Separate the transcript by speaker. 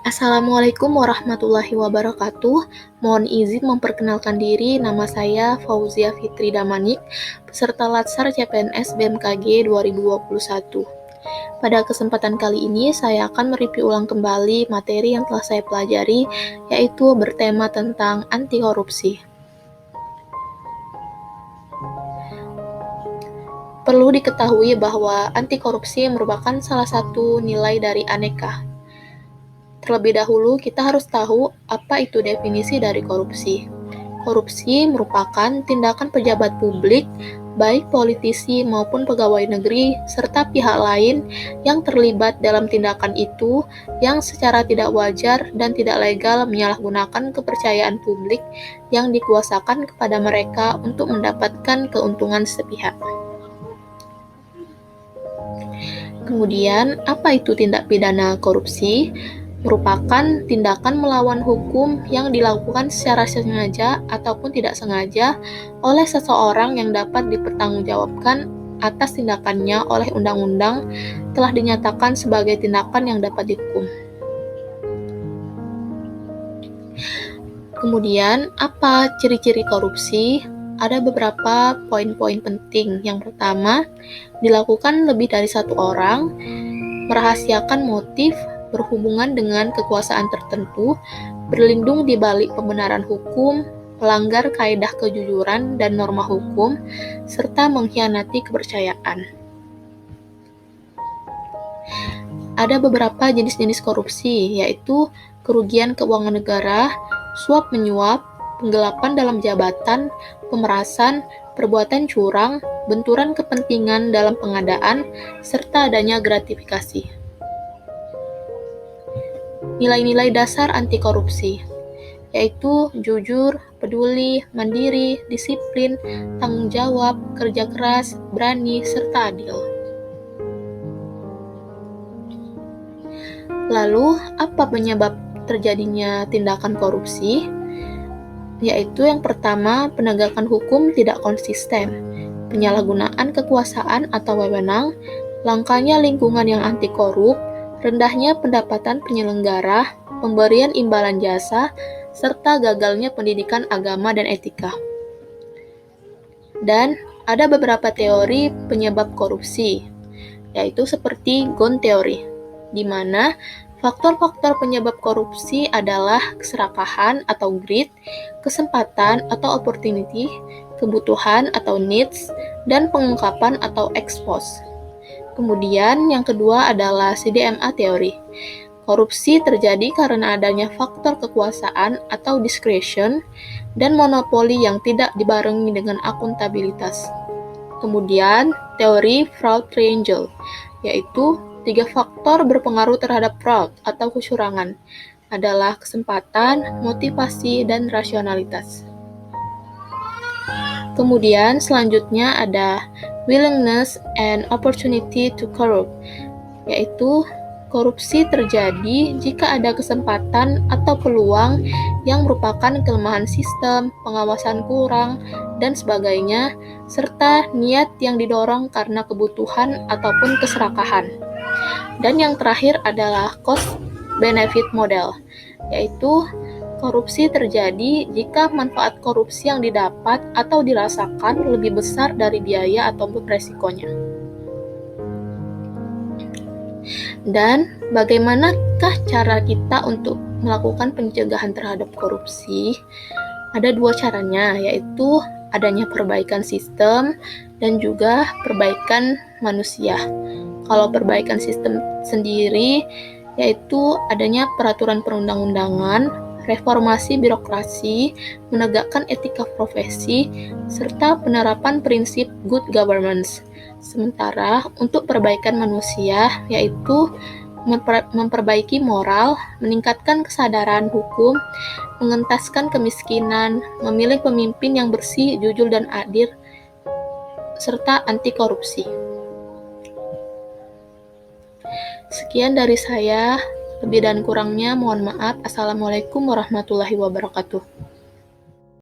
Speaker 1: Assalamualaikum warahmatullahi wabarakatuh. Mohon izin memperkenalkan diri, nama saya Fauzia Fitri Damanik, peserta Latsar CPNS BMKG 2021. Pada kesempatan kali ini, saya akan mereview ulang kembali materi yang telah saya pelajari, yaitu bertema tentang anti korupsi. Perlu diketahui bahwa anti korupsi merupakan salah satu nilai dari Aneka. Terlebih dahulu, kita harus tahu apa itu definisi dari korupsi. Korupsi merupakan tindakan pejabat publik, baik politisi maupun pegawai negeri, serta pihak lain yang terlibat dalam tindakan itu yang secara tidak wajar dan tidak legal menyalahgunakan kepercayaan publik yang dikuasakan kepada mereka untuk mendapatkan keuntungan sepihak. Kemudian, apa itu tindak pidana korupsi? Merupakan tindakan melawan hukum yang dilakukan secara sengaja ataupun tidak sengaja oleh seseorang yang dapat dipertanggungjawabkan atas tindakannya oleh undang-undang telah dinyatakan sebagai tindakan yang dapat dihukum. Kemudian, apa ciri-ciri korupsi? Ada beberapa poin-poin penting. Yang pertama, dilakukan lebih dari satu orang, merahasiakan motif, berhubungan dengan kekuasaan tertentu, berlindung di balik pembenaran hukum, melanggar kaedah kejujuran dan norma hukum, serta mengkhianati kepercayaan. Ada beberapa jenis-jenis korupsi, yaitu kerugian keuangan negara, suap menyuap, penggelapan dalam jabatan, pemerasan, perbuatan curang, benturan kepentingan dalam pengadaan, serta adanya gratifikasi. Nilai-nilai dasar anti korupsi, yaitu jujur, peduli, mandiri, disiplin, tanggung jawab, kerja keras, berani, serta adil. Lalu, apa penyebab terjadinya tindakan korupsi? Yaitu yang pertama, penegakan hukum tidak konsisten, penyalahgunaan kekuasaan atau wewenang, langkanya lingkungan yang anti korup, rendahnya pendapatan penyelenggara, pemberian imbalan jasa, serta gagalnya pendidikan agama dan etika. Dan ada beberapa teori penyebab korupsi, yaitu seperti Ghosn Theory, di mana faktor-faktor penyebab korupsi adalah keserakahan atau greed, kesempatan atau opportunity, kebutuhan atau needs, dan pengungkapan atau expose. Kemudian yang kedua adalah CDMA teori. Korupsi terjadi karena adanya faktor kekuasaan atau discretion dan monopoli yang tidak dibarengi dengan akuntabilitas. Kemudian teori fraud triangle, yaitu 3 faktor berpengaruh terhadap fraud atau kecurangan adalah kesempatan, motivasi, dan rasionalitas. Kemudian selanjutnya ada willingness and opportunity to corrupt, yaitu korupsi terjadi jika ada kesempatan atau peluang yang merupakan kelemahan sistem, pengawasan kurang, dan sebagainya, serta niat yang didorong karena kebutuhan ataupun keserakahan. Dan yang terakhir adalah cost-benefit model, yaitu korupsi terjadi jika manfaat korupsi yang didapat atau dirasakan lebih besar dari biaya ataupun resikonya. Dan bagaimanakah cara kita untuk melakukan pencegahan terhadap korupsi? Ada 2 caranya, yaitu adanya perbaikan sistem dan juga perbaikan manusia. Kalau perbaikan sistem sendiri, yaitu adanya peraturan perundang-undangan, reformasi birokrasi, menegakkan etika profesi, serta penerapan prinsip good governance. Sementara untuk perbaikan manusia, yaitu memperbaiki moral, meningkatkan kesadaran hukum, mengentaskan kemiskinan, memilih pemimpin yang bersih, jujur, dan adil, serta anti korupsi. Sekian dari saya, lebih dan kurangnya mohon maaf. Assalamualaikum warahmatullahi wabarakatuh.